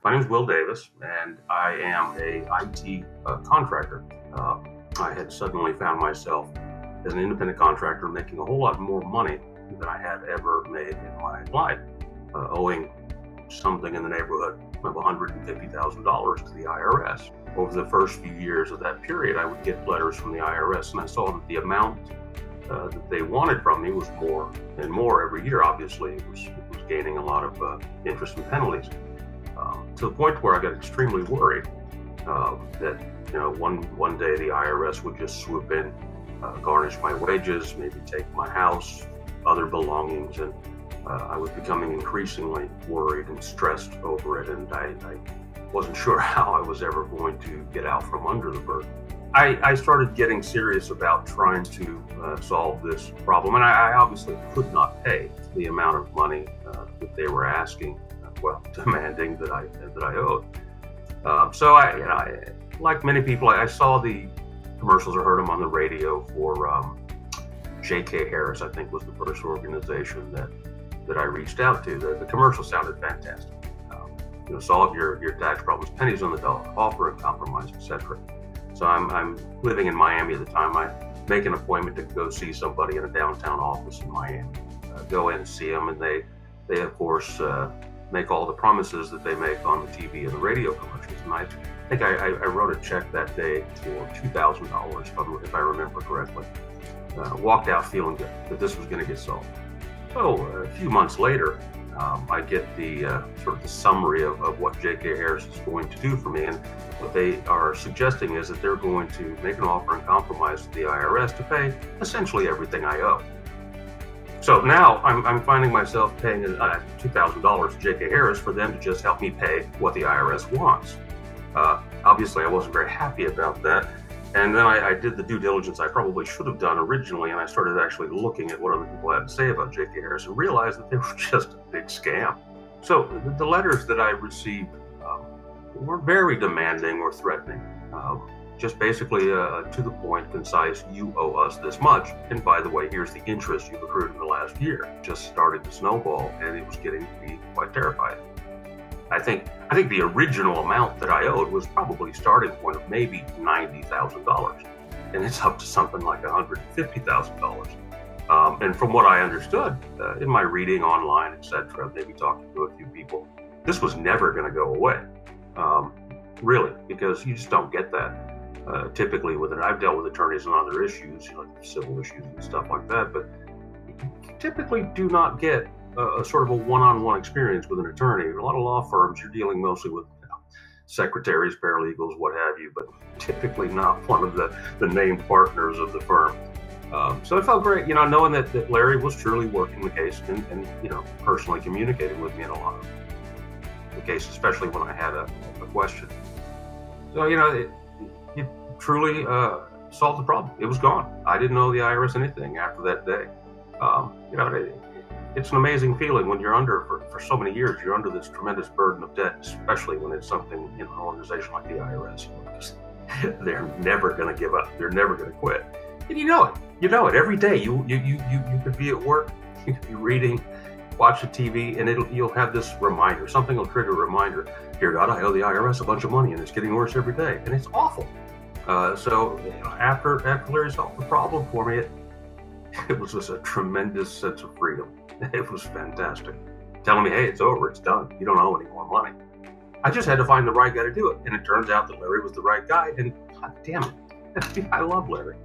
My name is Will Davis, and I am a IT contractor. I had suddenly found myself as an independent contractor making a whole lot more money than I had ever made in my life, owing something in the neighborhood of $150,000 to the IRS. Over the first few years of that period, I would get letters from the IRS, and I saw that the amount that they wanted from me was more and more every year. Obviously, it was gaining a lot of interest and penalties. To the point where I got extremely worried that one day the IRS would just swoop in, garnish my wages, maybe take my house, other belongings, and I was becoming increasingly worried and stressed over it, and I wasn't sure how I was ever going to get out from under the burden. I started getting serious about trying to solve this problem, and I obviously could not pay the amount of money that they were asking, demanding that I owed. So I, like many people, I saw the commercials or heard them on the radio for J.K. Harris, I think was the first organization that I reached out to. The commercial sounded fantastic. Solve your tax problems, pennies on the dollar, offer a compromise, etc. So I'm living in Miami at the time. I make an appointment to go see somebody in a downtown office in Miami. Go in and see them, and they of course make all the promises that they make on the TV and the radio commercials. And I think I wrote a check that day for $2,000, if I remember correctly. Walked out feeling good that this was going to get solved. So a few months later, I get the sort of the summary of what J.K. Harris is going to do for me, and what they are suggesting is that they're going to make an offer and compromise to the IRS to pay essentially everything I owe. So now I'm finding myself paying $2,000 to J.K. Harris for them to just help me pay what the IRS wants. Obviously, I wasn't very happy about that. And then I did the due diligence I probably should have done originally, and I started actually looking at what other people had to say about J.K. Harris and realized that they were just a big scam. So the letters that I received were very demanding or threatening. Just basically to the point, concise, you owe us this much. And by the way, here's the interest you've accrued in the last year. It just started to snowball, and it was getting to be quite terrifying. I think the original amount that I owed was probably starting point of maybe $90,000, and it's up to something like $150,000. And from what I understood in my reading online, etc., maybe talking to a few people, this was never going to go away, really, because you just don't get that. Typically with it, I've dealt with attorneys on other issues, civil issues and stuff like that, but you typically do not get a sort of a one-on-one experience with an attorney. In a lot of law firms, you're dealing mostly with secretaries, paralegals, what have you, but typically not one of the named partners of the firm. So it felt great, knowing that Larry was truly working the case and personally communicating with me in a lot of the cases, especially when I had a question. So, it truly solved the problem. It was gone. I didn't owe the IRS anything after that day. It's an amazing feeling when you're under, for so many years, you're under this tremendous burden of debt, especially when it's something in an organization like the IRS, because they're never going to give up. They're never going to quit. And you know it every day. You could be at work, you could be reading, watch the TV, and you'll have this reminder. Something will trigger a reminder. Dear God, I owe the IRS a bunch of money, and it's getting worse every day, and it's awful. So after Larry solved the problem for me, it was just a tremendous sense of freedom. It was fantastic. Telling me, hey, it's over, it's done. You don't owe any more money. I just had to find the right guy to do it. And it turns out that Larry was the right guy. And God damn it, I love Larry.